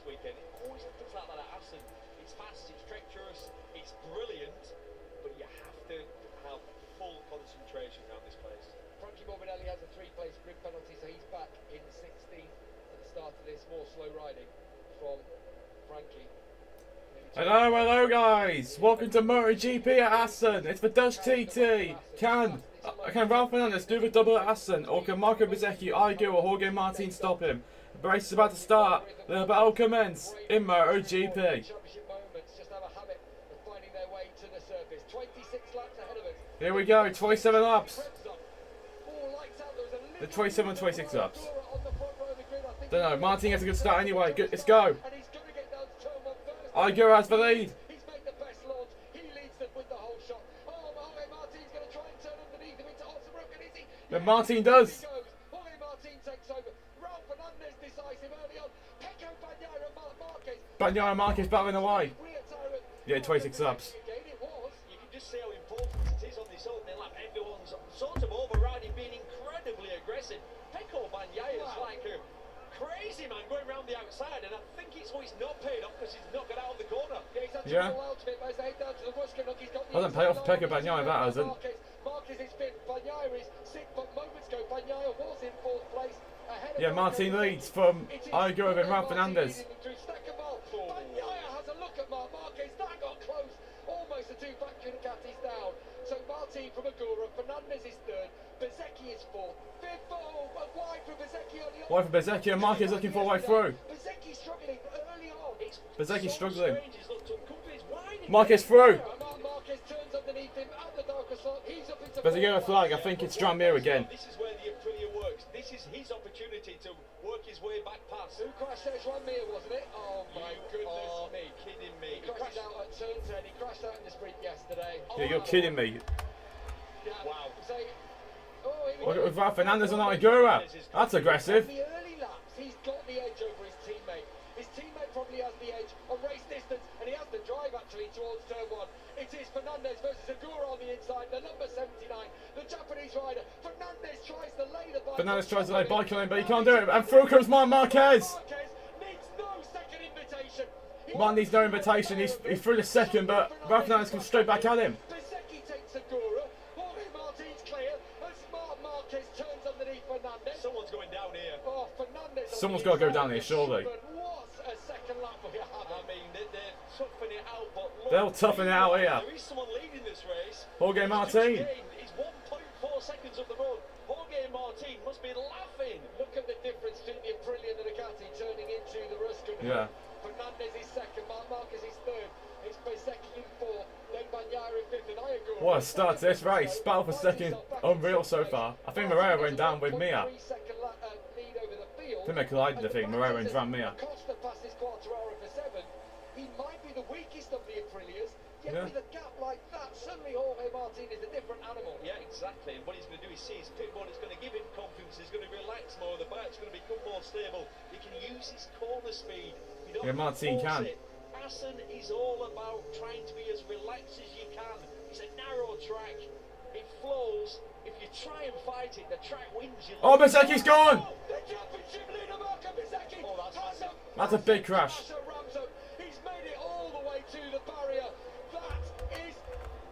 weekend. It always happens like that at Assen. It's fast, it's treacherous, it's brilliant, but you have to have full concentration around this place. Frankie Morbidelli has a 3-place grid penalty, so he's back in 16th at the start of this. More slow riding from Frankie. Hello guys! Welcome to Motogp at Assen. It's the Dutch TT. Can Ralph Fernandez do the double at Assen, or can Marco Bezzecchi, Igo or Jorge Martin stop him? The race is about to start. The battle commence in Motogp. Here we go, 27 laps. The 27 and 26 laps. Don't know, Martin gets a good start anyway. Good, let's go. Igo has the lead. He's made the best launch. He leads them with the whole shot. Oh, Jorge Martin's going to try and turn underneath him into Ossenbrook, and is he? But Martin does. Jorge Martin takes over. Ralph Fernandez decisive early on. Pecco Bagnaia and Marquez. Bagnaia and Marquez battling away. Yeah, 26 laps. You can just see how important it is on this opening lap. Everyone's sort of overriding, being incredibly aggressive. Pecco Bagnaia is like a crazy man going around the outside, and I think it's what he's not paid off because he's not got out of the corner. Yeah. Hasn't paid off Pecco Bagnaia, that hasn't. Marquez is fifth, Bagnaia is sixth, but moments ago Bagnaia was in fourth place. Yeah, Martin leads from Igo and Ralph Fernandez. Bagnaia has a look at Marquez, that got close. Almost the two factory Ducatis down. So Martin from Agura, Fernandez is third, Bezzecchi is fourth, fifth, wide for Bezzecchi early on. Wide for Bezzecchi and Marquez looking for a way through. Bezzecchi struggling early on. Bezzecchi struggling. Marquez through. Marquez turns underneath him at the darker slot. He's up into Bezzecchi flag, I think it's Dramir again. This is where the Aprilia works. This is his opportunity to work his way back past. Who crashed there? Dramir, wasn't it? Oh my goodness me. Kidding me. He crashed out at turn 10. He crashed out in the sprint yesterday. Yeah, you're kidding me. Yeah. Wow. Look at Ralph Fernandez on Igura. That's aggressive. In the early laps, he's got the edge over his teammate. His teammate probably has the edge on race distance, and he has the drive actually towards turn 1. It is Fernandez versus Agura on the inside, the number 79, the Japanese rider. Fernandez tries to lay the bike. Fernandez tries to lay bike on him, but he can't do it. And through comes Marquez. Marquez needs no second invitation. Man needs no invitation. He's through the second, but Ralph Fernandez comes straight back at him. Bezzecchi takes Agura. Jorge Martin's clear. Marquez turns underneath Fernandez. Someone's going down here. Oh, Fernandez. Someone's got to go down here, surely. What a second lap we have. I mean, they're toughing it out, but look, They'll toughen it out here. there is someone leading this race. Jorge Martin. He's 1.4 seconds up the road. Jorge Martin must be laughing. Look at the difference between the Aprilia and the Ducati turning into the Ruskin. Yeah. Fernandez is second, Marquez is third. It's Bezzecchi in fourth, then Bagnaia in fifth, and Igo. What a start to this race. Battle for second. Unreal so far. I think Moreira went down with Mia. I think they collided, I think. Moreira and Dram Mia. Costa passes Quartararo for 7. He might be the weakest of the Aprilias, yet Yeah. with a gap like that, suddenly Jorge Martin is a different animal. Yeah, exactly. And what he's going to do is see his pit board. It's going to give him confidence. He's going to relax more. The bike's going to become more stable. He can use his corner speed. You don't Yeah, Martin force can. it. Assen is all about trying to be as relaxed as you can. It's a narrow track. It flows. If you try and fight it, the track wins you. Oh, Bezzecchi's gone! The championship leader, Marco Bezzecchi. Oh, that's massive. That's a big crash. He's made it all the way to the barrier. That is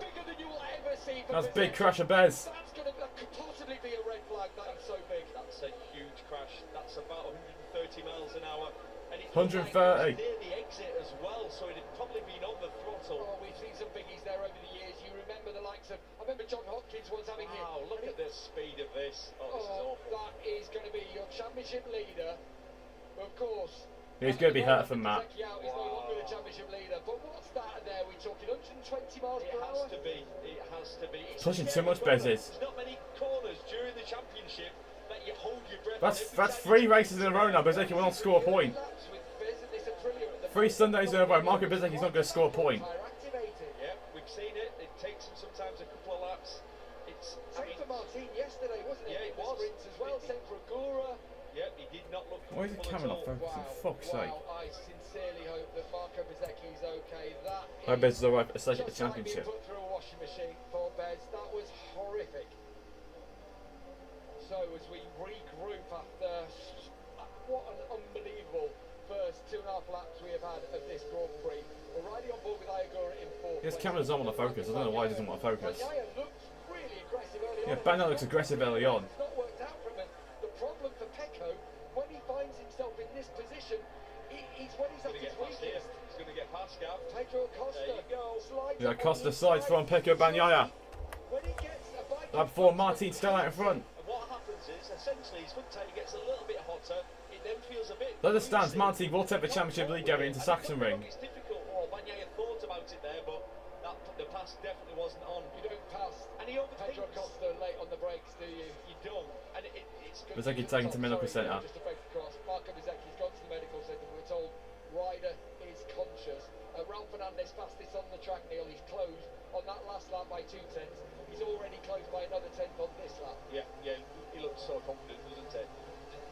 bigger than you will ever see. That's a big crash of Bez. That's going to possibly be a red flag. That is so big. That's a huge crash. That's about 130 miles an hour. And it's 130. like near the exit as well, so it had probably been on the throttle. Oh, we've seen some biggies there over the years. You remember the likes of, I remember John Hopkins once having hit. Wow, look at the speed of this. Oh, this is awful. That is going to be your championship leader. Of course. He's going to be hurt from that. He's no longer the championship leader. But what's that there? We're talking 120 miles per hour? It has to be. It has to be. It's Pushing too scary much, weather. Bez is. There's not many corners during the championship that you hold your breath. That's 3 races in a row now. Bezzecchi will not score a point. 3 Sundays in a row. Marco Bezzecchi's not going to score a point. Yeah, we've seen it. It takes him sometimes a couple of laps. It's Same for Martin yesterday, wasn't it? Yeah, it The was. sprints as well. Same for Agura. Yeah, he did not look. Why is the camera not focusing? For fuck's sake. I sincerely hope that Marco Bezzecchi is okay. That I hope Bez is alright for the just like championship. being put through a washing machine for Bez. That was horrific. So as we regroup after what an unbelievable first 2.5 laps we have had of this Grand Prix. We're riding on board with Ayagura in fourth. His camera doesn't want to focus. I don't know why he doesn't want to focus. Bagnaia looks really aggressive early on. Yeah, Bagnaia looks aggressive early on. It's not worked out for him. The problem for Pecco, when he finds himself in this position, he's when he's at his weakest. He's going to get past Gav. Pedro Acosta. There you go. Yeah, Costa sides from Pecco Bagnaia. When he gets a bike That before Martin still out in front. And what happens is, essentially, his foot tail gets a little bit hotter. It then feels a bit... Let us stand. Martin will take the Championship League going into Sachsenring. It's difficult. Well, Bagnaia thought about it there, but the pass definitely wasn't on. You don't pass And he overthinks. Pedro Acosta late on the brakes, do you? You don't. And it's good. Looks like he's taken to medical centre. Just a break across. Marco Bezecchi's gone to the medical centre. We're told rider is conscious. Ralph Fernandez fastest on the track, Neil. He's closed on that last lap by 2 tenths. He's already closed by another 10th on this lap. Yeah, he looks so confident, doesn't he?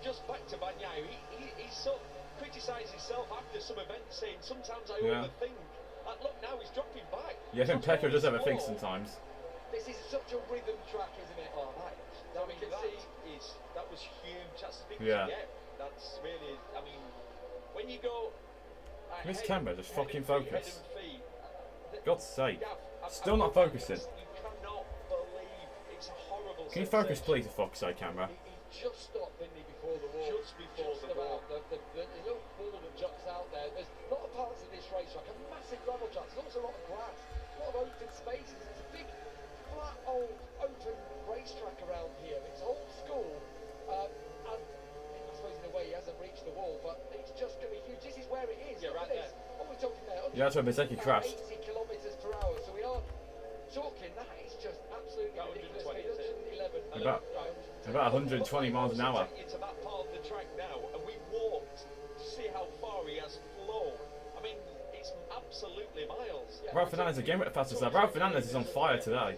Just back to Bagnaia, he's so criticised himself after some events, saying sometimes I overthink. Like, look, now he's dropping back. Yeah, I think Pecco does have a think sometimes. This is such a rhythm track, isn't it? Oh, that was huge. That's the big Yeah. That's really, I mean, when you go... This camera just fucking focus. Focus. God's sake. Still not focusing. You cannot believe it's a horrible Can you focus please, for fuck's sake, camera? He just stopped, didn't he, before the wall? Just before the wall. The little ball that juts out there. There's a lot of parts of this racetrack, a massive gravel track. There's also a lot of grass, a lot of open spaces. It's a big, flat, old, open racetrack around here. It's old school. And I suppose in a way he hasn't reached the wall, but it's just going to be huge. This is where it is. Yeah, right there. What we're talking there. Yeah, that's where Bezecchi crashed. 80 kilometres per hour. So we are talking, that is just absolutely ridiculous. 111. About 120 miles an hour. Into that part of the track now, and we walked to see how far he has flown. I mean, it's absolutely miles. Ralph Fernandez again with the fastest lap. Ralph Fernandez is on fire today.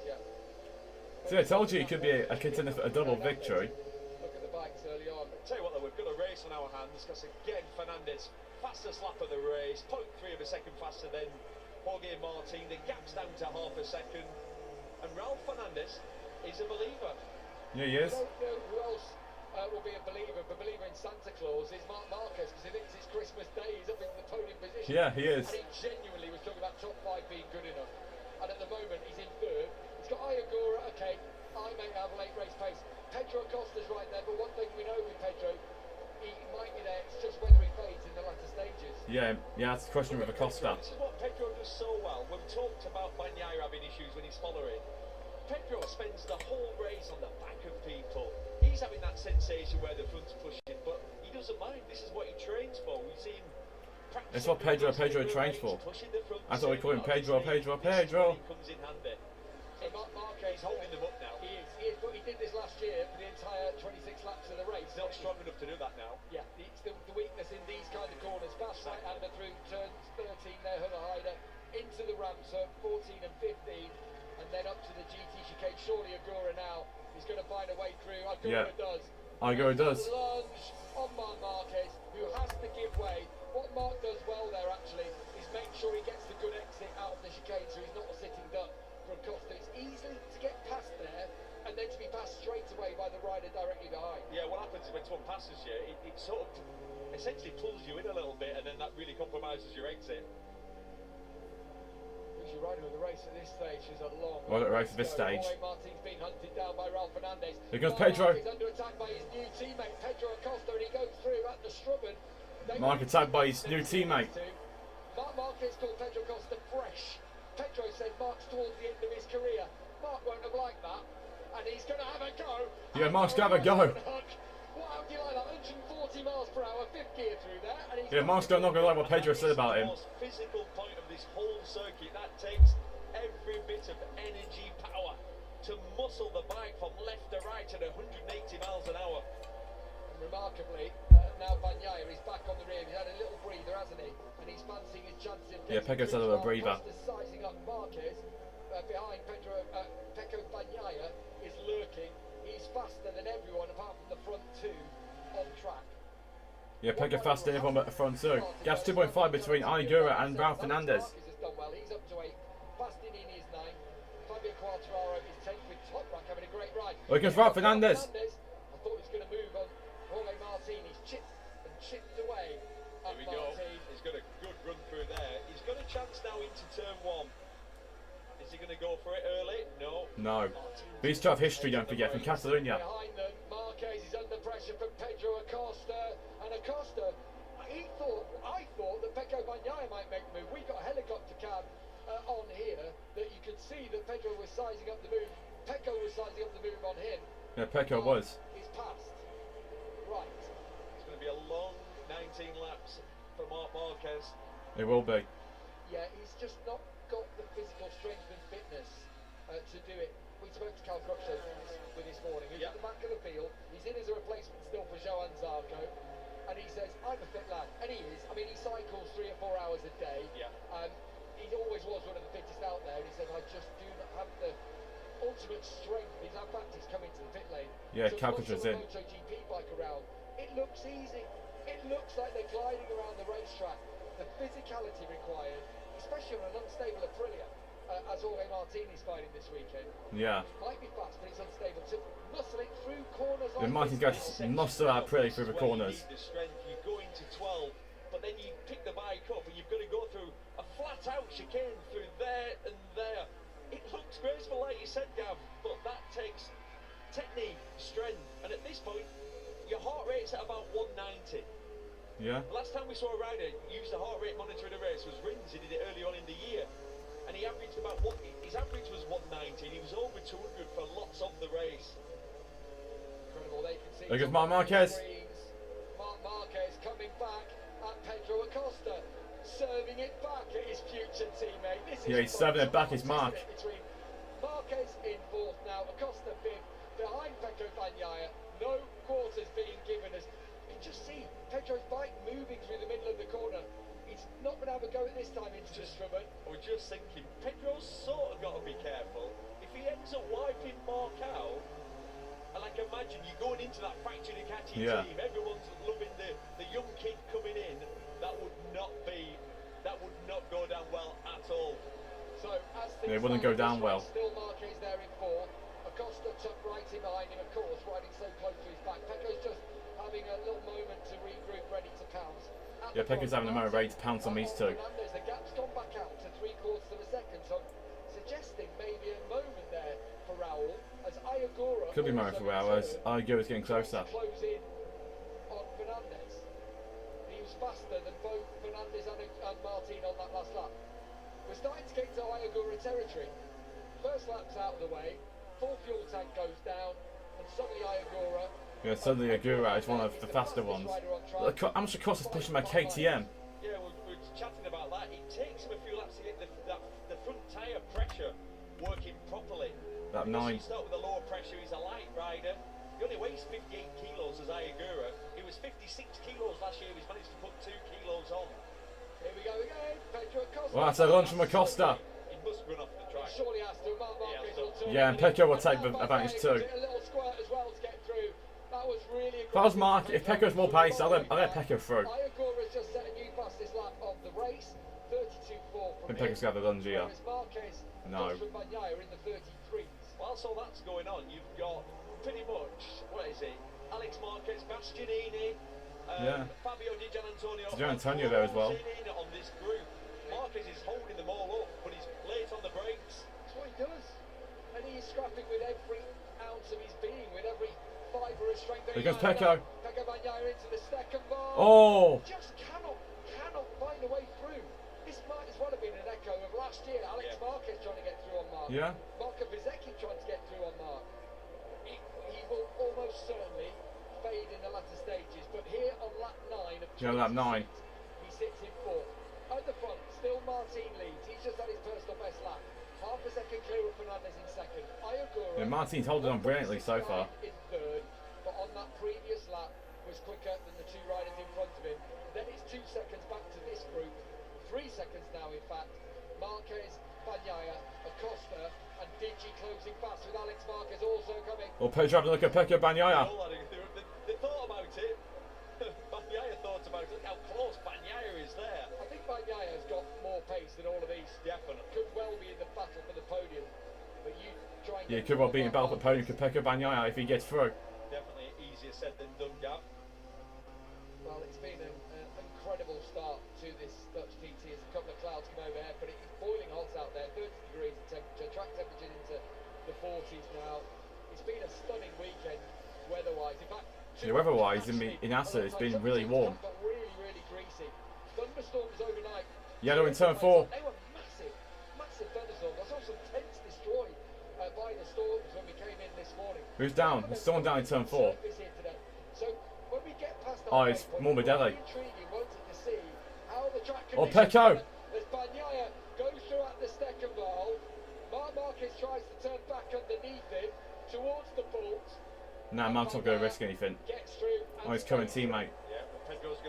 See, I told you he could be a contender for a double victory. Look at the bikes early on. Tell you what, though, we've got a race on our hands because again, Fernandez, fastest lap of the race, 0.3 of a second faster than Jorge Martin. The gap's down to half a second, and Ralph Fernandez is a believer. Yeah, he is. I don't know who else will be a believer in Santa Claus is Marc Marquez, because he thinks it's Christmas Day. He's up in the podium position. Yeah, he is. And he genuinely was talking about top 5 being good enough. And at the moment, he's in third. He's got Ayagura. Okay, I may have late race pace. Pedro Acosta's right there, but one thing we know with Pedro, he might be there. It's just whether he fades in the latter stages. Yeah, that's the question with Acosta. This is what Pedro does so well. We've talked about Bagnaia having issues when he's following. Pedro spends the whole race on the back of people. He's having that sensation where the front's pushing, but he doesn't mind. This is what he trains for. We see him practicing. That's what Pedro trains for. That's what we call him, Pedro. He comes in handy. So Marquez He's holding them up now. He is, but he did this last year for the entire 26 laps of the race. He's not strong enough to do that now. Yeah, it's the weakness in these kind of corners. Fast right-hander through turns 13 there, Hider into the ramps at 14 and 15, and then up to the GT chicane. Surely Agura now is going to find a way through. Agura does. Agura does. Lunge on Marc Marquez, who has to give way. What Marc does well there actually is make sure he gets the good exit out of the chicane, so he's not a sitting duck for Acosta. It's easy to get past there and then to be passed straight away by the rider directly behind. Yeah, what happens is when someone passes you, it sort of essentially pulls you in a little bit, and then that really compromises your exit. Who's your rider of the race at this stage? Is a long race at this stage. Martin's been hunted down by Ralph Fernandez. Here comes Pedro. He's under attack by his new teammate Pedro Acosta, and he goes through at the Strubben. Marc attacked by his new teammate. Marc Marquez called Pedro Acosta fresh. Pedro said Marc's towards the end of his career. Marc won't have liked that, and he's going to have a go. Yeah, Marc's going to have a go. What, how do you like that? 140 miles per hour, fifth gear through there. And he's Marc's not going to like what Pedro said about him. The most physical point of this whole circuit. That takes every bit of energy, power to muscle the bike from left to right at 180 miles an hour. And remarkably, now Bagnaia is back on the rear. He's had a little breather, hasn't he? And he's fancying his chances of Pecco's had a little breather. Sizing up Marquez behind Pecco Bagnaia is lurking. He's faster than everyone apart from the front two on track. Yeah, Pecco faster than everyone but the front two. Gap's 2.5 between Ayagura and Ralph Fernandez. Marquez has done well. He's up to 8. Bastianini is 9. Fabio Quartararo is 10th with Toprak having a great ride. Look at Ralph Fernandez. I thought he was going to move on. Jorge Martin, he's chipped and chipped away at he going to go for it early? No. No. These two have history, don't forget, from Catalonia. Behind them, Marquez is under pressure from Pedro Acosta, and Acosta, I thought that Pecco Bagnaia might make the move. We got a helicopter cam on here that you could see that Pedro was sizing up the move. Pecco was sizing up the move on him. Yeah, Pecco was. He's passed. Right. It's going to be a long 19 laps for Marc Marquez. It will be. Yeah, he's just not got the physical strength and fitness to do it. We spoke to Cal Crutchlow this morning. He's at the back of the field. He's in as a replacement still for Johan Zarco. And he says, I'm a fit lad. And he is. I mean, he cycles 3 or 4 hours a day. Yeah. He always was one of the fittest out there. And he says, I just do not have the ultimate strength. He's had practice coming to the pit lane. Yeah, so Cal Crutchlow's in. Motogp bike around. It looks easy. It looks like they're gliding around the racetrack. The physicality required, especially on an unstable Aprilia, as Jorge Martini's fighting this weekend. Yeah. Might be fast, but it's unstable. To muscle it through corners like Martin goes muscle out pretty through the corners. You need the strength. You go into 12, but then you pick the bike up and you've got to go through a flat-out chicane through there and there. It looks graceful, like you said, Gav, but that takes technique, strength, and at this point, your heart rate's at about 190. Yeah. Last time we saw a rider use the heart rate monitor in a race was Rins. He did it early on in the year, and he averaged about his average was 190, and he was over 200 for lots of the race. incredible. They can see. Look at Marc Marquez. Marc Marquez coming back at Pedro Acosta, serving it back at his future teammate. He's serving it back. It's Marc. Between Marquez in fourth now, Acosta fifth, behind Pecco Bagnaia. No quarters being given as you can just see Pedro's bike moving through the middle of the corner. He's not going to have a go at this time into the Strummen. We're just thinking, Pedro's sort of got to be careful. If he ends up wiping Marc out, and like imagine you're going into that factory Ducati team, everyone's loving the young kid coming in, that would not go down well at all. So as things it wouldn't go down well. Still Marquez there in fourth. Acosta tucked right in behind him, of course, riding so close to his back. Pecco's just having a little moment to regroup, ready to pounce. Yeah, Pecco's having a moment ready to pounce on these two. Fernandez, the gap's gone back out to 3/4 of a second, so suggesting maybe a moment there for Raul as Ayagura Could be a moment for Raul as Ayagura's getting closer. Close in on Fernandez. He was faster than both Fernandez and Martin on that last lap. We're starting to get to Ayagura territory. First lap's out of the way, full fuel tank goes down, and suddenly Ayagura. Yeah, suddenly Agura is one of the faster ones. Look, how much it costs us pushing my KTM? Yeah, we're chatting about that. It takes him a few laps to get the front tyre pressure working properly. That 9. He start with a lower pressure. He's a light rider. He only weighs 58 kilos as Ayagura. He was 56 kilos last year. He's managed to put 2 kilos on. Here we go again. Pedro Acosta. Well, that's a lunge from Acosta. He must run off the track. Surely has to. Marc Marquez will turn. Yeah, and Pecco will take the advantage too. A little squirt as well to get through. That was really If I was Marc, if Pecco's more pace, I'll let Pecco through. Ayagura's just set a new fastest lap of the race. 32.4 I think Pecco's got the lunge here. Marquez No. from Bagnaia in the 33s. Whilst all that's going on, you've got pretty much, what is it? Alex Marquez, Bastianini, Fabio Di Gianantonio. Di Gianantonio there as well. In on this group. Marquez is holding them all up, but he's late on the brakes. That's what he does. And he's scrapping with every ounce of his being, with every fibre of strength. Here goes Pecco. Pecco Bagnaia into the second bar. Oh! Just cannot find a way through. This might as well have been an echo of last year. Alex Marquez trying to get through on Marc. Yeah. Marco Bezzecchi trying to get through on Marc. He will almost certainly fade in the latter stages, but here on lap 9 of 26, lap 9. he sits in fourth. At the front, still Martin leads. He's just had his personal best lap. Half a second clear of Fernandez in second. Ayagura. Yeah, Martin's holding on brilliantly so far. In third, but on that previous lap was quicker than the two riders in front of him. Then it's 2 seconds back to this group. 3 seconds now, in fact. Marquez, Bagnaia, Acosta, and Digi closing fast with Alex Marquez also coming. Well, Pedro having a look at Pecco Bagnaia. They thought about it. Bagnaia thought about it. Look how close Bagnaia is there. I think Bagnaia's got more pace than all of these. Definitely. Could well be in the battle for the podium. But you try and Yeah, he could well be in battle for podium for Pecco Bagnaia if he gets through. Definitely easier said than done, Gav. Well, it's been an incredible start to this Dutch TT as a couple of clouds come overhead, but it is boiling hot out there, 30 degrees of temperature, pitches now. It's been a stunning weekend weather-wise. In fact, Yeah, weather-wise in Assen, it's been really warm. But really greasy. Thunderstorms overnight. Yeah, they're in turn 4. They were massive thunderstorms. I saw some tents destroyed by the storms when we came in this morning. Who's down? There's someone down in turn 4. So when we get past Oh, it's Morbidelli. Intriguing, wasn't it, to see how the track Oh, conditions Pecco! as Bagnaia goes through at the Steckenval. Marquez tries to turn back underneath him towards the bolt. Nah, man's not going to risk anything. Gets through. Oh, his current teammate. Yeah, Pedro's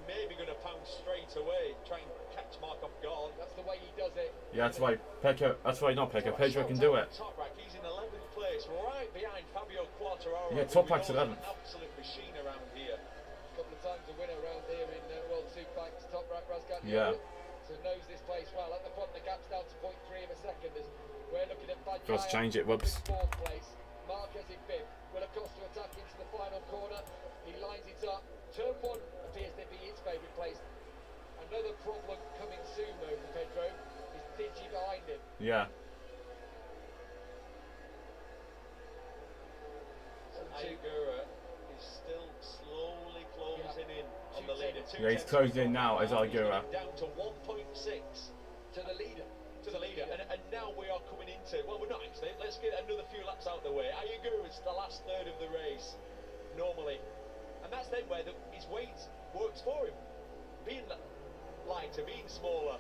maybe going to pounce straight away, try and catch Mark off guard. That's the way he does it. Yeah, that's why Pecco. That's why not Pecco. Pedro can do it. Top rack, he's in 11th place, right behind Fabio Quartararo. Yeah, top rack's 11th. Absolute machine around here. A couple of times a winner around here in World Superbikes. Top rack, Razgat. Yeah. So knows this place well. At the front, the gap's down to 0.3 of a second. As we're looking at Bagnaia. Got to change it, whoops. Fourth place. Marquez in fifth. Will of course to attack into the final corner. He lines it up. Turn 1 appears to be his favourite place. Another problem coming soon though for Pedro is Digi behind him. Yeah. Ayagura is still slowly closing in on the leader. Yeah, he's closing in now as Ayagura. Down to 1.6 To the leader. to the leader, and now we are coming into, well, we're not actually, let's get another few laps out of the way. Ayagura's the last third of the race, normally, and that's then where his weight works for him. Being lighter, being smaller,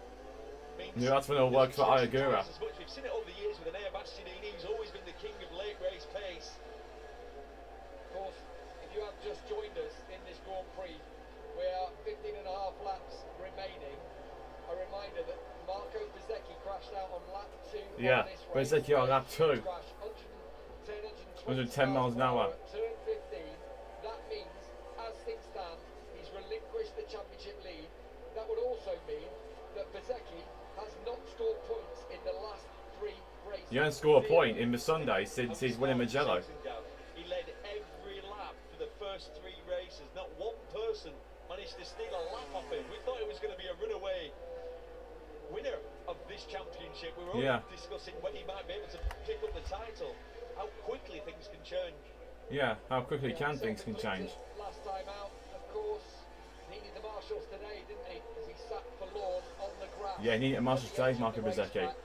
means Yeah, that's when it'll work for Ayagura. We've seen it over the years with Enea Bastianini, who's always been the king of late race pace. Of course, if you have just joined us in this Grand Prix, we are 15 and a half laps remaining. A reminder that Marco Bezzecchi crashed out on lap 2 Yeah, on this race. Bezzecchi on lap 2. 110 miles an hour. Turn 15. That means, as things stand, he's relinquished the championship lead. That would also mean that Bezzecchi has not scored points in the last 3 races. He hasn't scored a point in the Sunday since he's winning Mugello. He led every lap for the first 3 races. Not one person managed to steal a lap off him. We thought it was going to be a runaway winner of this championship. We were only discussing when he might be able to pick up the title. How quickly things can change. Yeah, how quickly things can change. Last time out, of course, needed the marshals today, didn't he? As he sat forlorn on the grass. Yeah, he needed a marshal today, Marco Bezzecchi. And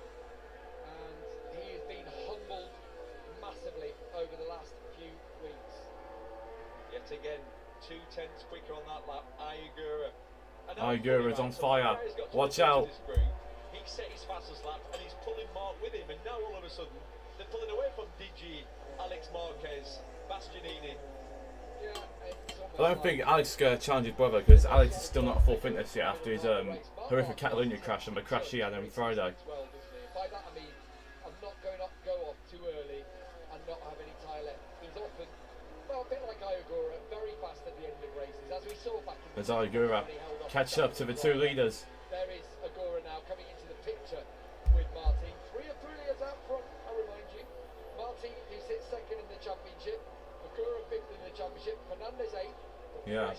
he has been humbled massively over the last few weeks. Yet again, 2 tenths quicker on that lap. Ayagura. Ayagura's on fire. Watch out. He set his fastest lap and he's pulling Mark with him, and now all of a sudden they're pulling away from DG, Alex Marquez, Bastianini. Yeah, I don't think Alex is going to challenge his brother because Alex is still not full fitness yet after his horrific Catalonia crash and the crash he had on Friday. Well, by that I mean I'm not going to go off too early and not have any tyre left. He's often, well, a bit like Ayagura, very fast at the end of races, as we saw back in the There's Ayagura. Catch up to the 2 leaders. There is Agura now coming into the picture with Martin. 3 Aprilia out front, I remind you. Martin, who sits second in the championship. Agura 5th in the championship. Fernandez 8th. Yeah.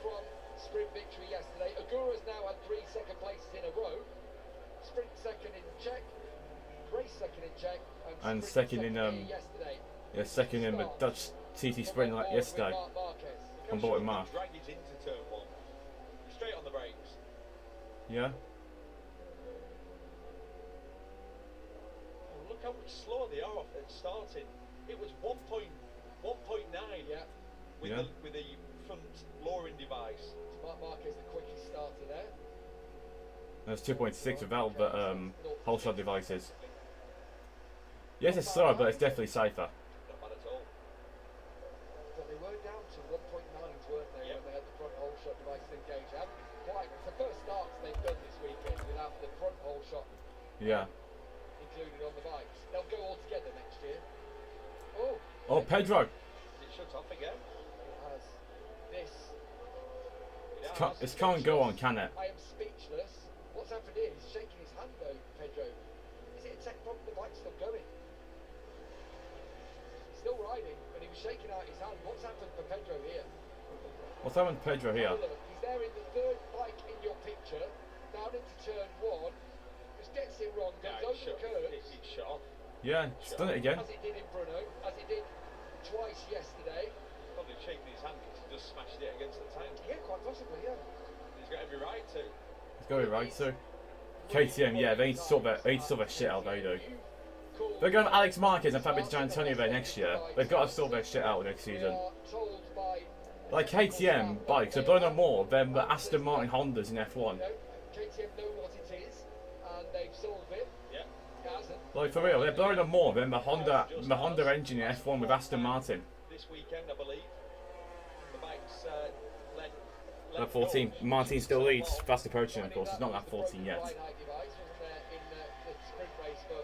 From sprint victory yesterday. Agura's now had 3 second places in a row. Sprint second in Czech. Race second in Czech. And second in yesterday. Yeah, second in the Dutch TT sprint like yesterday. On board with Mark. Dragged it into turn 1. Straight on the brakes. Yeah. Look how much slower they are off at starting. It was 1.9. Yeah. With the front lowering device. Mark Marquez the quickest starter there. There's 2.6 without the whole shot devices. Yes, it's slower, but it's definitely safer. Not bad at all. But they were down to 1.9s, weren't they, when they had the front hole shot devices engaged. They haven't quite. It's the first starts they've done this weekend without the front hole shot included on the bikes. They'll go all together next year. Oh, Pedro! It shut off again. It has. This. It can't go on, can it? I am speechless. What's happened here? He's shaking his hand though, Pedro. Is it a tech problem? The bike's still going. Still riding, but he was shaking out his hand. What's happened for Pedro here? What's happened to Pedro here? Oh, look, he's there in the 3rd bike in your picture, down into turn 1. Just gets it wrong, goes over the curve. It's shut off. Yeah, it's done it again. As it did in Bruno, as it did twice yesterday. Probably shaking his hand because he just smashed it against the tank. Yeah, quite possibly, yeah. He's got every right to. It's going right too. KTM, yeah, they need to sort their shit out, they do. They're going to Alex Marquez and Fabio Di Antonio there next year. They've got to sort their shit out next season. Like KTM bikes are blowing up more than the Aston Martin Hondas in F1. KTM know what it is, and they've solved it. Yeah. Like for real, they're blowing up more than the Honda engine in F1 with Aston Martin. This weekend, I believe, the bike's led. That 14, Martin still leads, fast approaching of course, it's not that 14 yet. In the sprint race for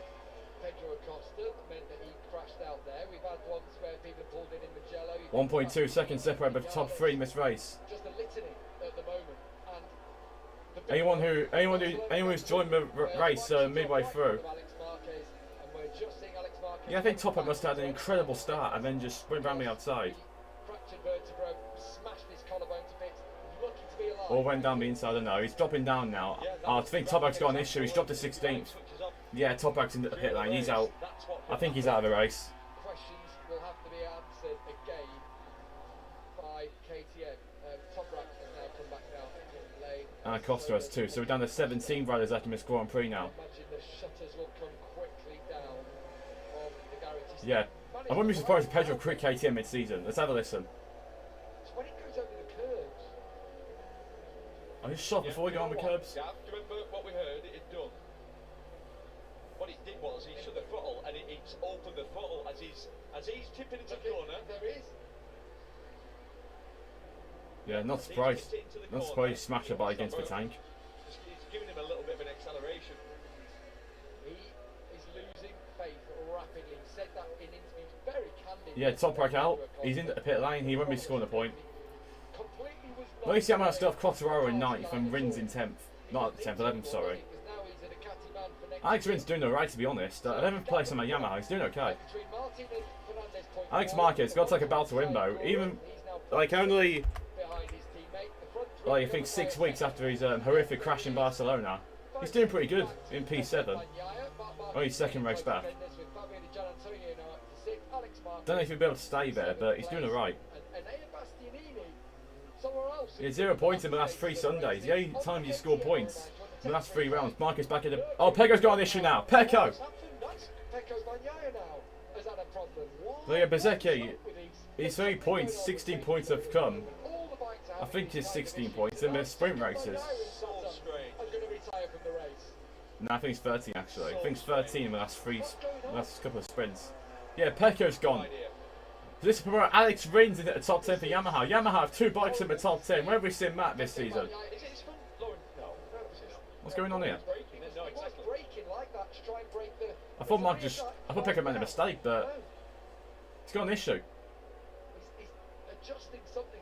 Pedro Acosta, meant that he crashed out there. We've had ones where people pulled in Magello. 1.2 seconds separate the top 3 in this race. Just a litany at the moment. And Anyone who's joined the race midway through. Yeah, I think Toprak must have had an incredible start and then just went around the outside. Fractured vertebra, smashed his collarbone to bits. Lucky to be alive. Or went down the inside, I don't know. He's dropping down now. I think Toprak's got an issue. He's dropped to 16th. Yeah, Toprak's in the pit lane. He's out. I think he's out of the race. Questions will have to be answered again by KTM. Toprak has now come back down the lane. And Acosta has too. So we're down to 17 riders left in this Grand Prix now. Imagine the shutters will come quickly down on the garage. Yeah. I wouldn't be surprised if Pedro quit KTM mid-season. Let's have a listen. So when it goes over the curbs. I just shot before we go on the curbs. Gav, do you remember what we heard it had done? What it did was he shut the throttle and it's opened the throttle as he's tipping into the corner. There is. Yeah, not surprised. Not surprised he smashed a bike against the tank. It's giving him a little bit of an acceleration. He is losing faith rapidly. He said that in interviews very candid. Yeah, Toprak out. He's in the pit lane. He won't be scoring a point. Completely was Let me see how much stuff Quartararo in 9th and Rins in 10th. Not 10th, 11th, sorry. Alex Rins doing alright to be honest. 11th place on my Yamaha, he's doing okay. Alex Marquez got like about to win though. Even like only I think 6 weeks after his horrific crash in Barcelona, he's doing pretty good in P7. Only second race back. Don't know if he'll be able to stay there, but he's doing alright. Yeah, 0 points in the last 3 Sundays. The only time you score points in the last 3 rounds. Marcus back in the... Oh, Pecco's got an issue now. Pecco! Look at Bezecchi. His 3 points, 16 points have come. I think it's 16 points in the sprint races. No, I think it's 13 actually. I think it's 13 in the last couple of sprints. Yeah, Pecco's gone. This is promoter Alex Rins in the top 10 for Yamaha. Yamaha have 2 bikes in the top 10. Where have we seen Matt this season? What's going on here? I thought Pecco made a mistake, but he's got an issue. He's adjusting something.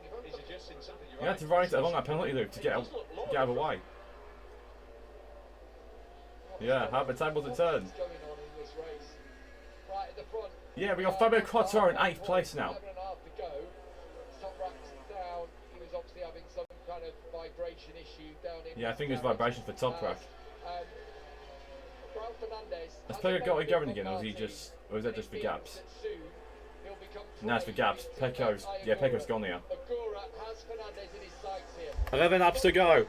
He had to ride along that penalty loop to get out of the way. Yeah, how the tables are turned. Yeah, we got Fabio Quartararo in 8th place now. Yeah, I think it was vibration for Toprak. Has Pecco got it going again, or is that just for gaps? No, it's for gaps. Pecco's gone here. 11 laps to go.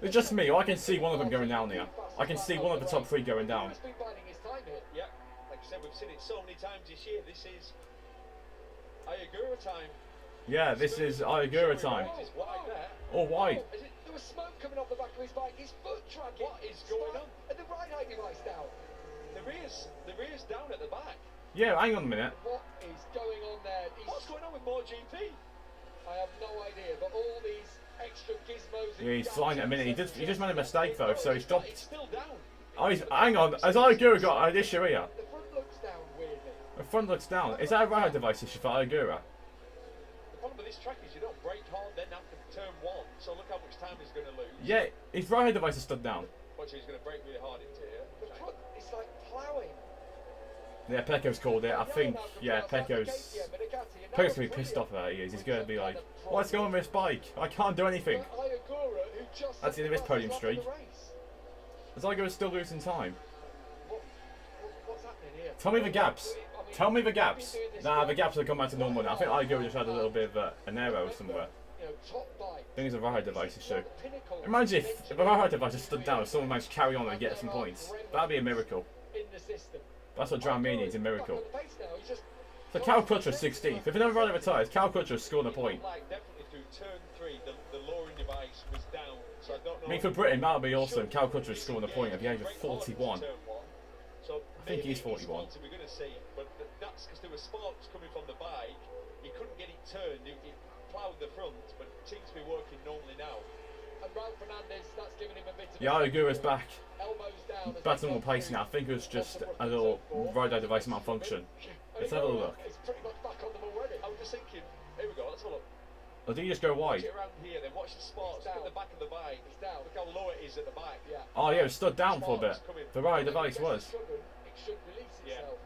It's just me. I can see one of them going down here. I can see one of the top 3 going down. Yeah, like I said, we've seen it so many times this year. This is Ayagura time. Yeah, this is Ayagura time. Or wide. There was smoke coming off the back of his bike. His foot tracking. What is going on? And the ride device down. The rear's down at the back. Yeah, hang on a minute. What is going on there? What's going on with Motogp? I have no idea, but all these extra gizmos. Yeah, he's flying at a minute. He just made a mistake though, so he's dropped. It's still down. Oh, hang on. Has Ayagura got an issue here? The front looks down weirdly. The front looks down. Is that a ride device issue for Ayagura? The problem with this track is you don't brake hard then after turn 1, so look how much time he's going to lose. Yeah, his ride device is stood down. Watch, he's going to brake really hard into here. The front is like ploughing. Yeah, Pecco's called it. I think, yeah, Pecco's going to be pissed off about it. He's going to be like, what's going on with this bike? I can't do anything. That's the end of his podium streak. Is Igor still losing time? What's happening here? Tell me the gaps. Tell me the gaps. Nah, the gaps have come back to normal now. I think Igor just had a little bit of an error somewhere. I think it's a ride device issue. Imagine if a ride device just stood down and someone managed to carry on and get some points. That'd be a miracle. That's what Dramini needs, a miracle. So Cal Crutcher 16th. If another rider retires, Cal Crutcher scored a point. I mean, for Britain, that would be awesome. Cal Crutcher scoring a point at the age of 41. I think he's 41. But that's because there were sparks coming from the bike. He couldn't get it turned. He ploughed the front, but it seems to be working normally now. And Fernandez, that's giving him a bit of Yeah, Ogura's back. Back to normal pace now. I think it was just a little rider device malfunction. Let's have a look. It's pretty much back on them already. I was just thinking, here we go, let's have a look. Or do you just go wide? Around here, then watch the sparks at the back of the bike. It's down. Look how low it is at the back. Yeah. Oh yeah, it stood down for a bit. The rider device was. It should release itself.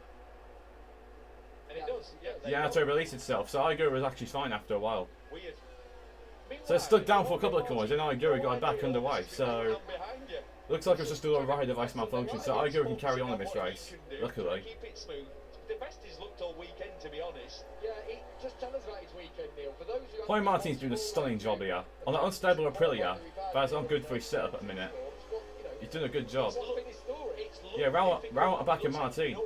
And it does. Yeah, to release itself. So Igura was actually fine after a while. Weird. So it stood down for a couple of corners, and Igura got back underway. So looks like it's just a little rider device malfunction. So Igura can carry on in this race. Luckily. Keep it smooth. The best he's looked all weekend, to be honest. Yeah, just tell us about his weekend, Neil. For those who Chloe Martin's doing a stunning job here. On the unstable Aprilia, that's not good for his setup at the minute. He's doing a good job. Yeah, round back in Martin.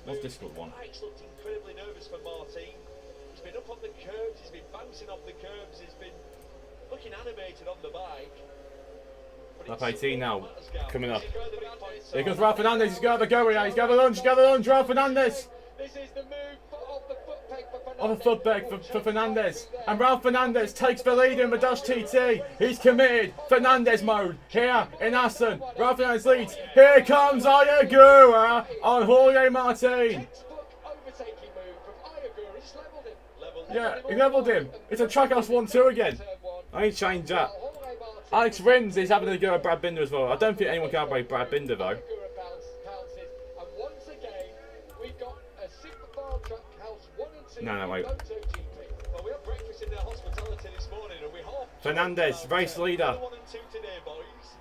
What's this good one? It's looked incredibly nervous for Martin. He's been up on the curbs, he's been bouncing off the curbs, he's been looking animated on the bike. Lap 18 now, coming up. Here comes Ralph Fernandez, he's got the go here, he's got the lunge, Ralph Fernandez! This is the move of the foot peg for Fernandez. On the foot peg for Fernandez. And Ralph Fernandez takes the lead in the Dutch TT. He's committed. Fernandez mode here in Assen. Ralph Fernandez leads. Here comes Ayagura on Jorge Martin. Yeah, he levelled him. It's a Trackhouse 1-2 again. I ain't changed that. Alex Rins is having a go at Brad Binder as well. I don't think anyone can outweigh Brad Binder though. No, wait. Well, we had breakfast in their hospitality this morning, and we half. Fernandez, race leader. 1 and 2 today, boys.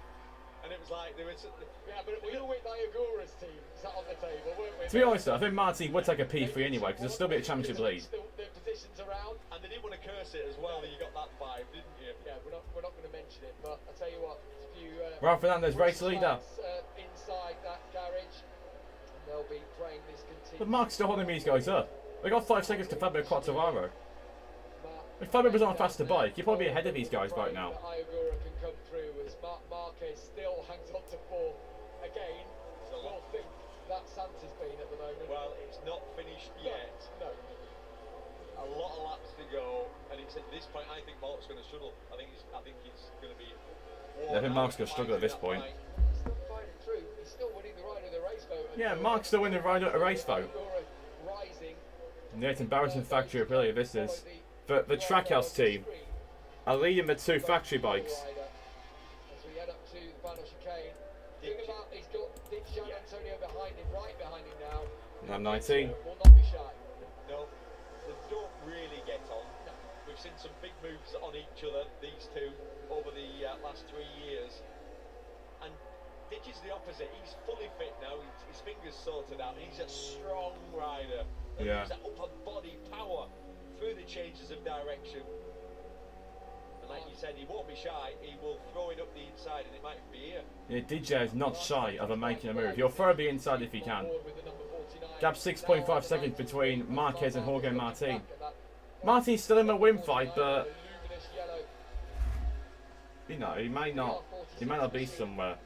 And it was like there was. Yeah, but we were with Ayagura's team sat on the table, weren't we? To be honest, though, I think Martin would take a P3 anyway because there'll still be a championship lead. The positions around, and they didn't want to curse it as well. That you got that vibe, didn't you? Yeah, we're not going to mention it, but I tell you what, if you. Ralph Fernandez, race leader. Inside that garage, and they'll be praying this continues. But Mark's still holding these guys up. They got 5 seconds to Fabio Quartararo. If Fabio was on a faster bike, he'd probably be ahead of these guys right now. Ayagura can come through as Marquez still hangs on to 4. Again, we'll think that Santa's been at the moment. Well, it's not finished yet. No. A lot of laps to go, and it's at this point I think Mark's going to struggle. I think he's going to be. Yeah, I think Mark's going to struggle at this point. He's still fighting through. He's still winning the ride of the race vote. Yeah, Mark's still winning the ride of a race vote. Yeah, it's embarrassing factory Aprilia this is. But the Trackhouse team are leading the 2 factory bikes. As we head up to the final chicane, think about he's got Antonio behind him, right behind him now. I'm 19. Will not be shy. No, they don't really get on. No. We've seen some big moves on each other, these two, over the last 3 years. And Ditch is the opposite. He's fully fit now. His fingers sorted out. He's a strong rider. Yeah. That upper body power through the changes of direction. And like you said, he won't be shy. He will throw it up the inside, and it might be here. Yeah, DJ is not shy of making a move. He'll throw the inside if he can. Gap 6.5 seconds between Marquez and Jorge Martin. Martin's still in the win fight, but you know he may not be somewhere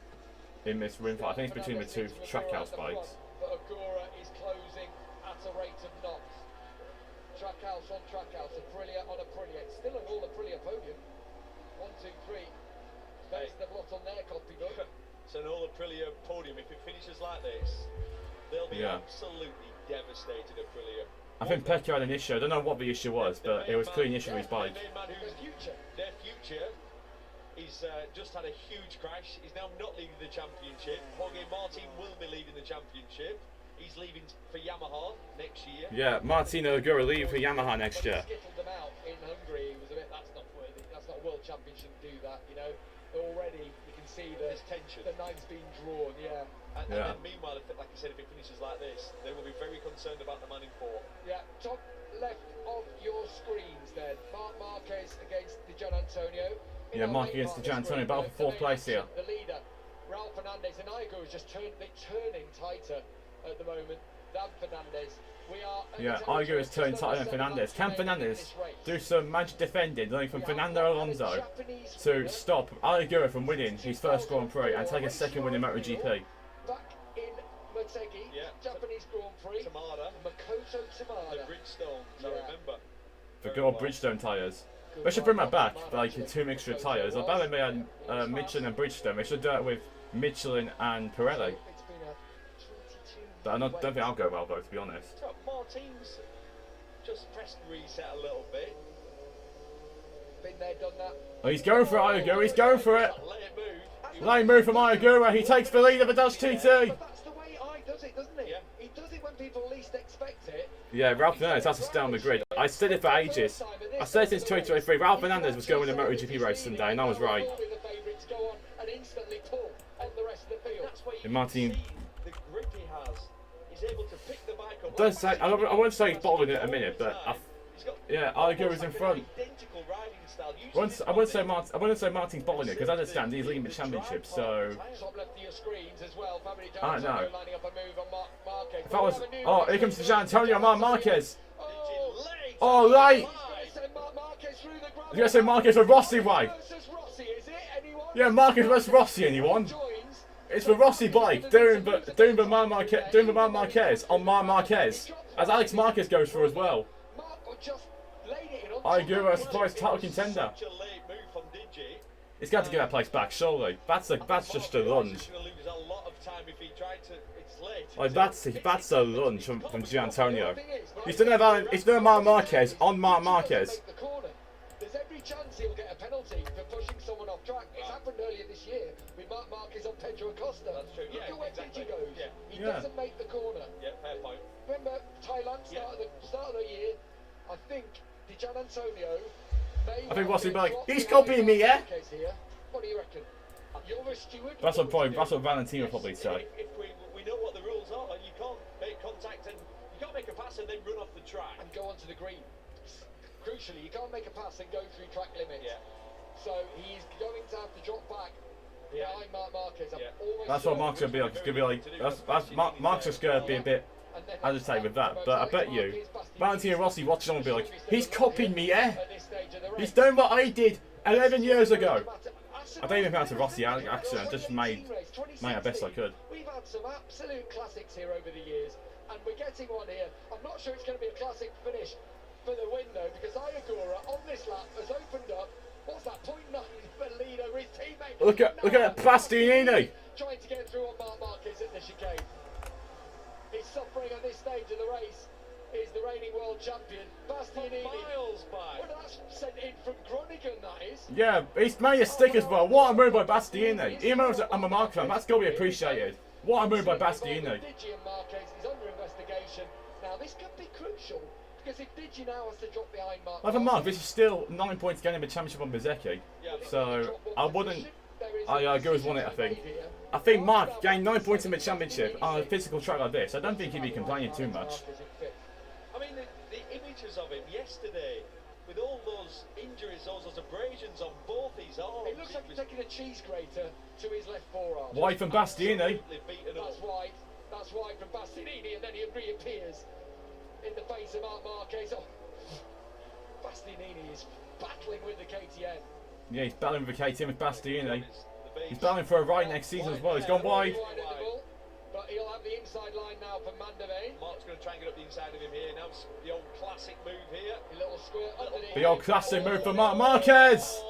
in this win fight. I think it's between the 2 Trackhouse bikes. But Agura is closing at a rate of knots. Trackhouse on Trackhouse, Aprilia on Aprilia. It's still an all Aprilia podium. 1, 2, 3. There's the blot on their copybook. It's an all Aprilia podium. If it finishes like this, they'll be absolutely devastated, Aprilia. I think Pecco had an issue. I don't know what the issue was, but it was clearly an issue with his bike. Their future. He's just had a huge crash. He's now not leading the championship. Jorge Martin will be leading the championship. He's leaving for Yamaha next year. Yeah, Martin Ogura leaving for Yamaha next year. Skittled them out in Hungary. He was a bit. That's not worthy. That's not a world championship. Do that. You know. Already you can see There's tension. the nine's being drawn, yeah. And Yeah. then meanwhile, like I said, if it finishes like this, they will be very concerned about the man in four. Yeah, top left of your screens then. Marc Marquez against Di Gianantonio. Yeah, Mark against Di Gianantonio, battle for 4th place here. The leader, Ralph Fernandez, and Igo is just turning tighter at the moment than Fernandez. We are Yeah, Igo is turning tighter than Fernandez. Can Fernandez do some magic defending, learning from Fernando Alonso, to stop Igo from winning his first Grand Prix and take a second win in MotoGP? Back in Motogp, Japanese Grand Prix. Tamada. Makoto Tamada. The Bridgestones, I remember. The good old Bridgestone tyres. They should bring that back, like 2 mixture of tyres. I bet they made Michelin and Bridgestone. They should do it with Michelin and Pirelli. It's been a 22 But I don't think I'll go well, though, to be honest. So more teams just pressed reset a little bit. Been there, done that. Oh, he's going for it, Igo. He's going for it. Let it move. Lane move from Iogura. He takes the lead of the Dutch TT. But that's the way I does it, doesn't he? Yeah. He does it when people least expect it. Yeah, Ralph Fernandez has to stay on the grid. I said it for ages. I said it since 2023. Ralph Fernandez was going to win a MotoGP race someday, and I was right. The favourites go on and instantly pull on the rest of the field. That's where you And Martin- can see the grip he has. He's able to pick the bike up. Don't say, I won't say he's bottling it in a minute, but He's got yeah, Iogura's in front. identical riding style. I wouldn't say Martin's bottling it because I understand he's leading the championship. So Top left of your screens as well. Fabio I don't know. Gianantonio lining up a move on Marquez. If I was, oh, here comes Gian Antonio Marquez. Oh, Oh, late. he's going to send Marquez through the ground. You're gonna say Marquez for Rossi way? Versus Rossi, is it? Anyone? Yeah, Marquez versus Rossi. Anyone? Joins. It's for Rossi bike doing the Mar Marquez on Mar Marquez as Alex Marquez goes for as well. Mark just laid it in on Iogura a surprise title contender. Such a late move from Digi. He's got to get that place back, surely. That's just a lunge. He's going to lose a lot of time if he tried to. It's late. Like that's a lunge from Gian Antonio. He's done a Mar Marquez on Mar Marquez. Make the corner. There's every chance he'll get a penalty for pushing someone off track. It's happened earlier this year with Marc Marquez on Pedro Acosta. That's true. Look Yeah, at where exactly. Digi goes. Yeah. He Yeah. doesn't make the corner. Yeah, fair point. Remember Thailand start of the year? I think Di Gianantonio may I think well Rossi get like, dropped he's behind copying me, yeah? Marquez here. What do you reckon? You're a steward. That's what Valentino would probably say. If we know what the rules are, you can't make contact and you can't make a pass and then run off the track. And go onto the green. Crucially, you can't make a pass and go through track limits. Yeah. So he's going to have to drop back Yeah. behind Marc Marquez. I'm Yeah. almost That's what certain Mark's gonna be like. It's gonna be like Mark's just gonna be a bit agitated with that. But I bet you Valentino Rossi watching on will be like, he's copying me, yeah? at this stage of the race. He's doing what I did 11 years ago. I don't even think that's a Rossi accident. I just made my best I could. We've had some absolute classics here over the years, and we're getting one here. I'm not sure it's going to be a classic finish for the win though, because Iogura on this lap has opened up. What's that? 0.9 for lead over his teammate. Look at Bastianini. Trying to get through on Marc Marquez at the chicane. He's suffering at this stage of the race. Is the reigning world champion Bastianini. Miles by. Well, that's sent in from Groningen, that is. Yeah, he's made a stick as well. What a move by Bastianini. Even though I'm a Mark fan, that's got to be appreciated. What a move by Bastianini. Digi and Marquez is under investigation. Now this could be crucial because if Digi now has to drop behind Mark. Like for Mark, this is still 9 points gaining the championship on Bezecchi. So I wouldn't. Iogura's won it, I think. I think Mark gained 9 points in the championship on a physical track like this. I don't think he'd be complaining too much. I mean, the images of him yesterday, with all those injuries, all those abrasions on both his arms. It looks like he's taking a cheese grater to his left forearm. Wide from Bastianini. Absolutely beaten up. That's wide from Bastianini, and then he reappears in the face of Marc Marquez. Oh, Bastianini is battling with the KTM. Yeah, he's battling with the KTM with Bastianini. He's battling for a ride next season as well. He's gone wide. But he'll have the inside line now for Mandevane. Mark's going to try and get up the inside of him here. Now it's the old classic move here. A little squirt underneath. The old classic move for Marc Marquez.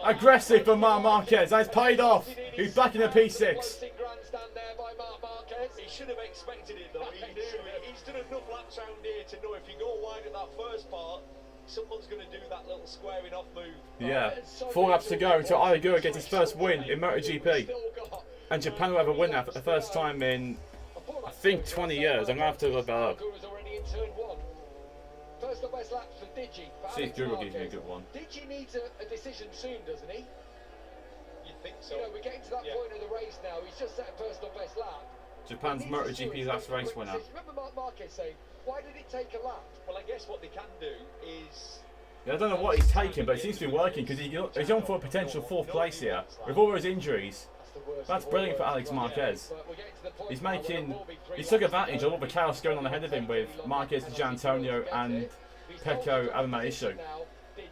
Aggressive for Marc Marquez. That's paid off. He's back in the P6. Grandstand there by Marc Marquez. He should have expected it though. He knew it. He's done enough laps around here to know if you go wide at that first part, someone's going to do that little squaring off move. Yeah, 4 laps to go until Iogura gets his first win in MotoGP. And Japan will have a winner for the first time in, I think, 20 years. I'm going to have to look that up. Already in turn 1. First and best laps for Digi. See if Google gives me a good one. Digi needs a decision soon, doesn't he? You think so. You know, we're getting to that point of the race now. He's just set a personal best lap. Japan's MotoGP last race winner. Remember Mark Marquez saying, why did it take a lap? Well, I guess what they can do is... Yeah, I don't know what he's taking, but it seems to be working because he's on for a potential 4th place here. With all those injuries, that's brilliant for Alex Marquez. He took advantage of all the chaos going on ahead of him with Marquez, Di Giannantonio and Pecco Abamaishu.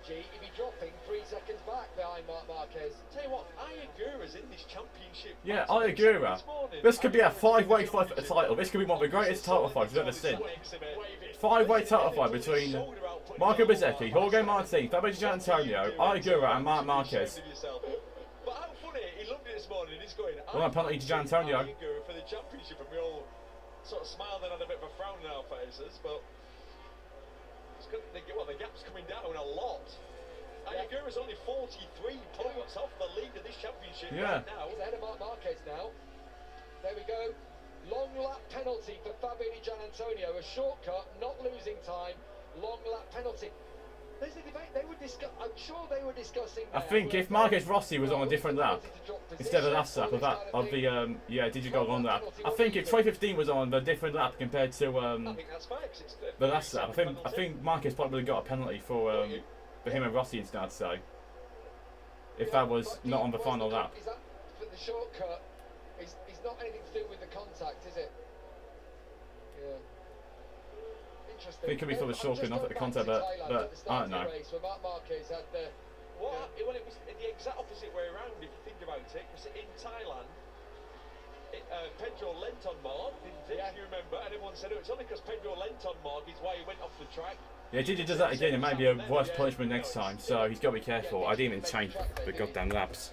He'd be dropping 3 seconds back behind Mark Marquez. Tell you what, Ayagura's in this championship. Yeah, Ayagura. This could be a 5-way fight for the title. This could be one of the greatest title fights we've ever seen. 5-way title fight between Marco Bezzecchi, Jorge Martin, Fabio Di Giannantonio, Ayagura and Mark Marquez. But how funny, he loved it this morning. He's going, Well, penalty to Giannantonio. Ayagura for the championship, and we all sort of smiled and had a bit of a frown on our faces, but the gap's coming down a lot. Ayagura's only 43 points off the lead of this championship right now. He's ahead of Mark Marquez now. There we go. Long lap penalty for Fabio Di Giannantonio. A shortcut, not losing time. Long lap penalty. There's a debate. I'm sure they were discussing. I think if Marquez Rossi was on a different lap instead of the last lap did you go on that? I think if 2015 was on a different lap compared to I think that's fair, 'cause it's the last lap, I think Marquez probably got a penalty for him and Rossi instead. I'd say if that was not on the final lap. Is that for the shortcut? It's not anything to do with the contact, is it? Yeah. I think it could be for the shortcut, not at the contact, but I don't know. Well, it was the exact opposite way around if you think about it, because in Thailand, Pedro lent on Mark, didn't he? If you remember, and everyone said, oh, it's only because Pedro lent on Mark is why he went off the track. Yeah, Gigi does that again, it might be a worse punishment next time, so he's got to be careful. I didn't even change the goddamn laps.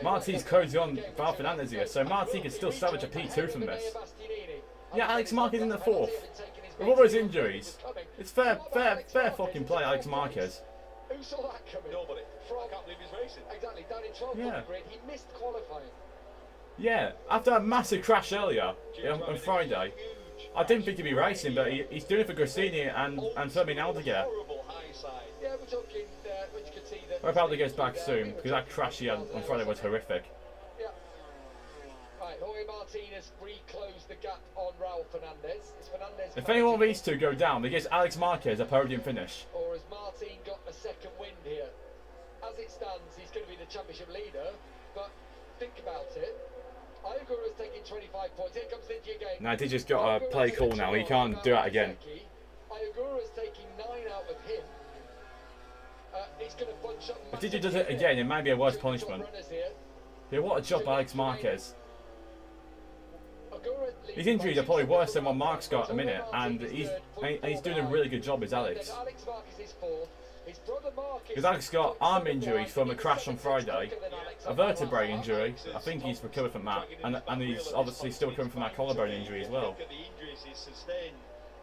Marti's codes on Val Fernandez here, so Marti can still salvage a P2 from this. Yeah, Alex Marquez in the 4th. With all those injuries, it's fair fucking play, Alex Marquez. Who saw that coming? Nobody. I can't believe he's racing. Exactly, down in 12th on the grid, he missed qualifying. Yeah, after a massive crash earlier on Friday, I didn't think he'd be racing, but he's doing it for Grassini and Fermin Aldeguer. Yeah, we're talking, which you could see that... I hope Aldeguer's back soon, because that crash he had on Friday was horrific. Yeah. Right, Jorge Martinez reclosed the gap on Raul Fernandez. Is Fernandez... If any one of these two go down, it gives Alex Marquez a podium finish. Or has Martin got a second wind here? As it stands, he's going to be the championship leader, but think about it. Ayagura's taking 25 points. Here comes Digi again. Nah, Digi's got a play call now. He can't do that again. Ayagura's taking 9 out of him. He's going to bunch up. If Digi does it again, it might be a worse punishment. Yeah, what a job by Alex Marquez. His injuries are probably worse than what Mark's got at the minute, and he's doing a really good job as Alex. Because Alex got arm injuries from a crash on Friday, a vertebrae injury. I think he's recovered from that, and he's obviously still coming from that collarbone injury as well. Look at the injuries he's sustained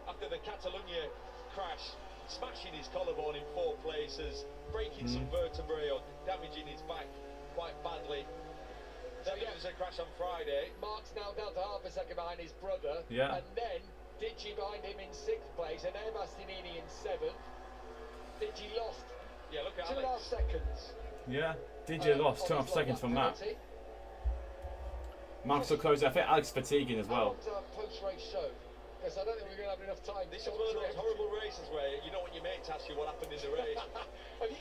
after the Catalunya crash, smashing his collarbone in 4 places, breaking some vertebrae or damaging his back quite badly. Then there was a crash on Friday. Mark's now down to half a second behind his brother, yeah. And then Digi behind him in 6th place, and Air Bastianini in 7th. Digi lost. Yeah, look at 2.5 seconds. Yeah, Digi lost 2.5 seconds from that. Mark's still closing. I think Alex fatiguing as well. Post-race show, because I don't think we're going to have enough time. This is one of those horrible races where you don't want your mate to ask you what happened in the race. have you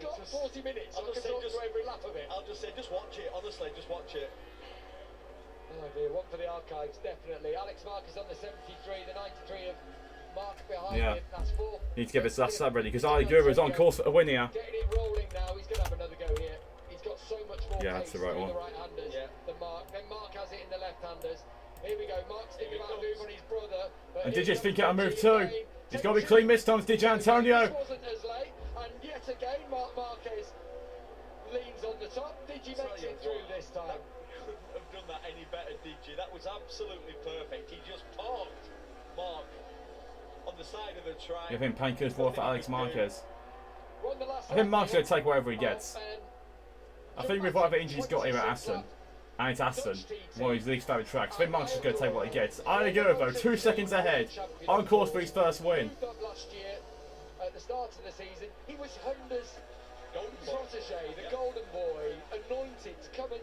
got 40 minutes? I'll just say, every lap of it. I'll just say, just watch it. Honestly, just watch it. Oh dear, one for the archives, definitely. Alex Marquez on the 73, the 93 of Mark behind him. That's 4. Need to get this last lap ready because Ayagura's on course for a win here. Getting it rolling now. He's going to have another go here. He's got so much more pace that's the right one. The right-handers than Mark. Then Mark has it in the left-handers. Here we go. Mark's thinking about a move on his brother. And Digi's thinking out a move too. He's got to be clean this time. It's Di Giannantonio. Wasn't as late. And yet again, Mark Marquez leans on the top. Digi makes it through this time. Couldn't have done that any better, Digi. That was absolutely perfect. He just parked Mark on the side of the track. I think Panker's for Alex Marquez. I think Mark's going to take whatever he gets. I think with whatever injury he's got here at Assen, and it's Assen, one of his least favourite tracks, I think Mark's just going to take what he gets. Ayagura though, 2 seconds ahead, on course for his first win. Last year, at the start of the season, he was Honda's protege, the golden boy, anointed to come and,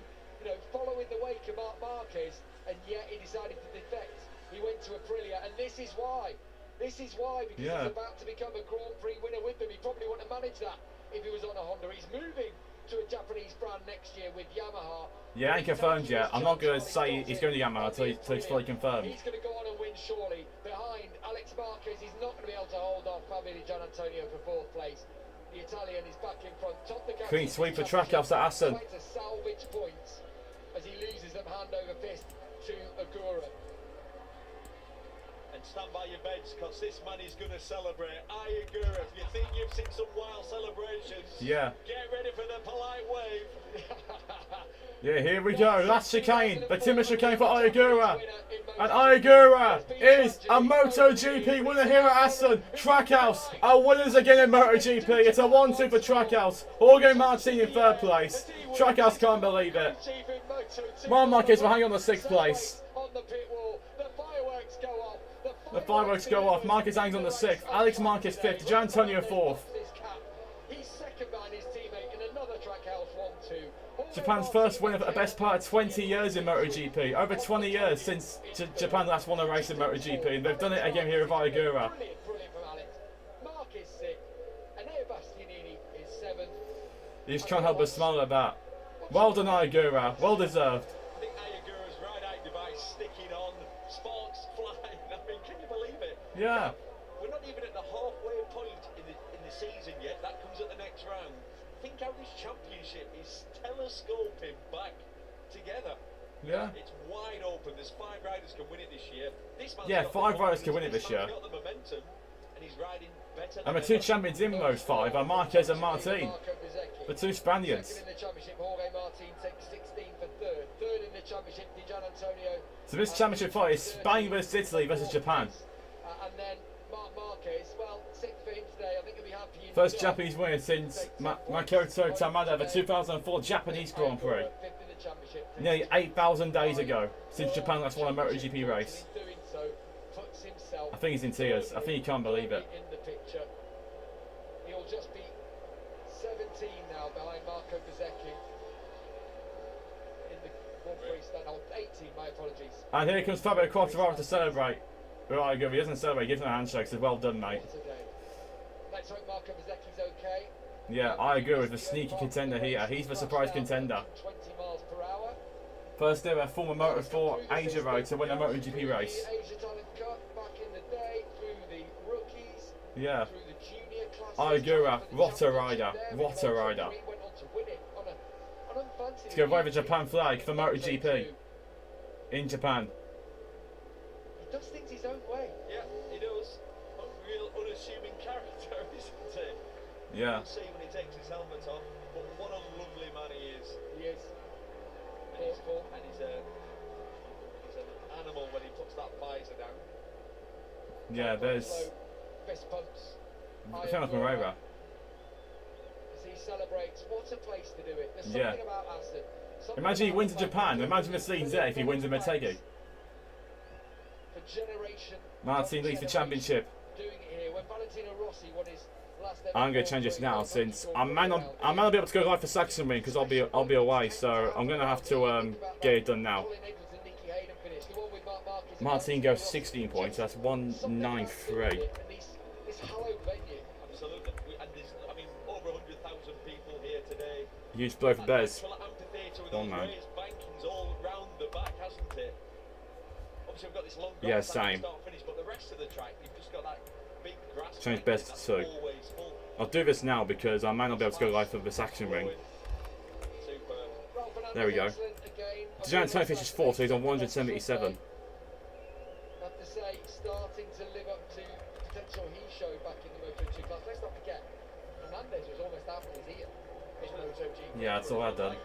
follow in the wake of Marc Marquez, and yet he decided to defect. He went to Aprilia, and this is why. This is why, because he's about to become a Grand Prix winner with them. He probably wouldn't have managed that if he was on a Honda. He's moving to a Japanese brand next year with Yamaha. Yeah, ain't confirmed yet. I'm not going to say he's going to Yamaha until he's fully confirmed. He's going to go on and win surely. Behind Alex Marquez, he's not going to be able to hold off Fabio Di Gianantonio for 4th place. The Italian is back in front. Clean sweep for Trackhouse at Assen. Trying to salvage points as he loses them hand over fist to Agura. And stand by your beds, because this man is going to celebrate. Agura, if you think you've seen some wild celebrations, get ready for the polite wave. Yeah, here we go. Last chicane. The timber chicane for Agura. And Agura is a MotoGP winner here at Assen. Trackhouse are winners again in MotoGP. It's a 1-2 for Trackhouse. Jorge Martin in 3rd place. Trackhouse can't believe it. Marc Marquez will hang on to 6th place. The fireworks go off. Marquez hangs on the 6th. Alex Marquez 5th. Gian Antonio 4th. He's second behind his teammate in another Trackhouse 1-2. Japan's first win of the best part of 20 years in MotoGP. Over 20 years since Japan last won a race in MotoGP, and they've done it again here with Agura. Brilliant from Alex. Mark is 6th, and Bastianini is 7th. You just can't help but smile at that. Well done, Agura. Well deserved. I think Agura's ride-out device sticking on, sparks flying. I mean, can you believe it? Yeah. We're not even at the halfway point in the season yet. That comes at the next round. Think how this championship is telescoping back together. Yeah. It's wide open. There's 5 riders can win it this year. This man's Yeah, got 5 riders can win it this year. He's got the momentum, and he's riding better. And the 2 champions in those 5 are Marquez and Martin, the 2 Spaniards. Second in the championship, Jorge Martin takes 16 for 3rd. 3rd in the championship, Di Gianantonio. So this championship fight is Spain versus Italy versus Japan. And then Marc Marquez, well, 6th for him today. I think he'll be happy. First Japanese winner since Makoto Tamada, the 2004 Japanese Grand Prix. Nearly 8,000 days ago, since Japan last won a MotoGP race. I think he's in tears. I think he can't believe it. In the picture, he'll just be 17 now behind Marco Bezzecchi in the Grand Prix stand. Oh, 18, my apologies. And here comes Fabio Quartararo to celebrate. Right, he doesn't celebrate, he gives him a handshake, so well done, mate. Let's hope Marco Bezzecchi's okay. Yeah, I agree with the sneaky contender here. He's the surprise contender. 20 miles per hour. First ever former Moto4 Asia rider to win a MotoGP race. Asia Talent Cup back in the day through the rookies. Yeah. Through the junior classes. Agura, what a rider. What a rider. He went on to win it on an unfancy. To go wave the Japan flag for MotoGP in Japan. He does things his own way. Yeah, he does. A real unassuming character, isn't he? Yeah. You'll see when he takes his helmet off, but what a lovely man he is. He is. And he's an animal when he puts that visor down. Yeah, there's Fist pumps. Thomas Moreira. As he celebrates, what a place to do it. There's something about Assen. Imagine he wins in Japan. Imagine the scenes there if he wins in Motogp. Martin leads the championship. Doing it here when Valentino Rossi won his last ever. I'm going to change this now since I might not be able to go live for Saxon Ring because I'll be away, so I'm going to have to get it done now. Martin goes 16 points. That's 193. This hallowed venue. Absolutely. And there's, I mean, over 100,000 people here today. Huge blow for Bez. One man. Bankings all round the back, hasn't it? Obviously, we've got this long yeah, same. start finish, but the rest of the track, you've just got that big grass. Change Bez to 2. I'll do this now because I might not be able to go live for the Saxon Ring. There we go. Gian Antonio finishes 4th, so he's on 177. Have to say, starting to live up to the potential he showed back in the Moto2 class. Let's not forget, Fernandez was almost out of his ear. Yeah, that's all I've done.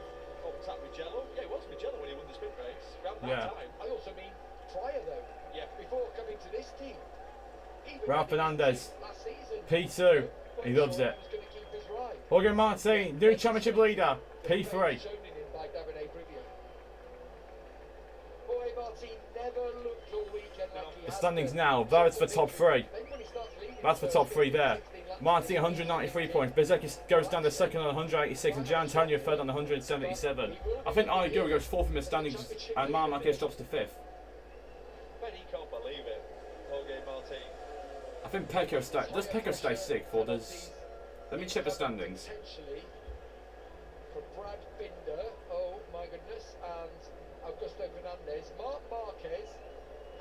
Oh, was that Mugello? Yeah, it was Mugello when he won the sprint race. Around that time. I also mean prior though. Yeah. Before coming to this team. Ralph Fernandez. P2. He loves it. Jorge Martin, new championship leader. P3. The standings now, that's for top 3. That's for top 3 there. Martin 193 points. Bezeki goes down to second on 186, and Gianantonio third on 177. I think Aigura goes fourth in the standings, and Marquez drops to fifth. But he can't believe it. Jorge Martin. I think Pecco stays. Does Pecco stay sixth, or does? Let me check the standings. Potentially for Brad Binder, oh my goodness, and Augusto Fernandez. Marc Marquez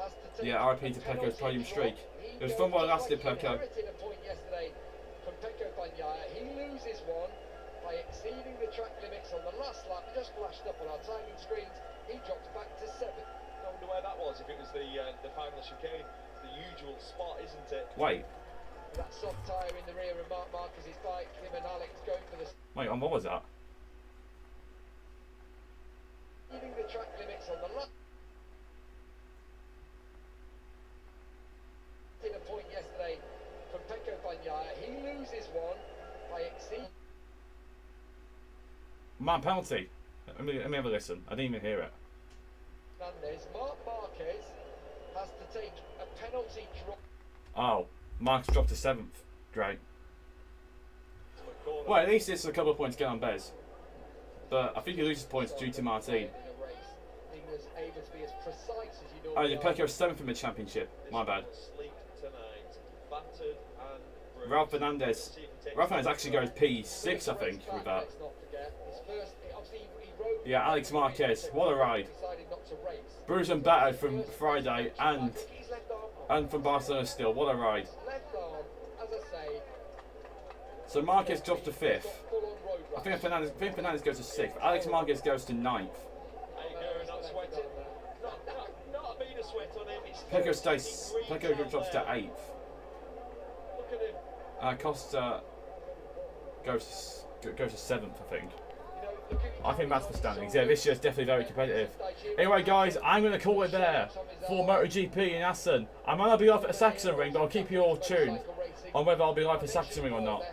has to take Yeah, RIP to Pecco's podium streak. It was fun while it lasted, Pecco. He a point yesterday from Pecco Bagnaia. He loses one by exceeding the track limits on the last lap. Just flashed up on our timing screens. He drops back to 7th. I wonder where that was. If it was the final chicane, it's the usual spot, isn't it? Wait, That soft tyre in the rear of Marc Marquez's bike. Him and Alex going for the. wait, on what was that? Exceeding the track limits on the last. A point yesterday from Pecco Bagnaia. He loses one by exceeding. Man, penalty. Let me have a listen. I didn't even hear it. Fernandez. Marc Marquez has to take a penalty drop. Oh, Mark's dropped to 7th. Great. Well, at least it's a couple of points get on Bez. But I think he loses points due to Martin. He was able to be as precise as you Oh, normally yeah, Pecco's 7th in the championship. My bad. Ralph Fernandez. Ralph Fernandez actually goes P6, I think, with that. Let's not forget. His first, obviously, he rode. Yeah, Alex Marquez. What a ride. Decided not to race. Bruised and battered from Friday and I think he's left arm. from Barcelona still. What a ride. Left arm, as I say. So Marquez drops to 5th. Full on road I think Fernandez goes to 6th. Alex Marquez goes to 9th. There you go, not sweating. Not a bead of sweat on him. Pecco drops to 8th. Look at him. Costa goes to 7th, I think. I think that's the standings. Yeah, this year's definitely very competitive. Anyway, guys, I'm going to call it there for Motogp in Assen. I might not be live at a Saxon Ring, but I'll keep you all tuned on whether I'll be live at a Saxon Ring or not.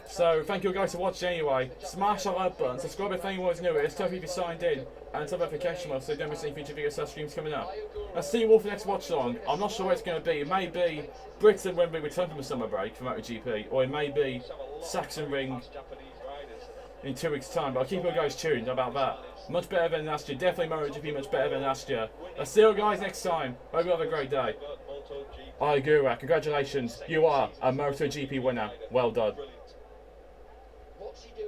So, thank you guys for watching anyway. Smash that like button, subscribe if anyone's new. It's tough if you signed in, and turn notification bell so you don't miss any future video streams coming up. I'll see you all for the next watch along. I'm not sure where it's going to be. It may be Britain when we return from the summer break for Motogp, or it may be Saxon Ring in 2 weeks' time, but I'll keep you guys tuned about that. Much better than last year. Definitely Motogp much better than last year. I'll see you guys next time. Hope you have a great day. Aigura, congratulations. You are a Motogp winner. Well done. What's he doing?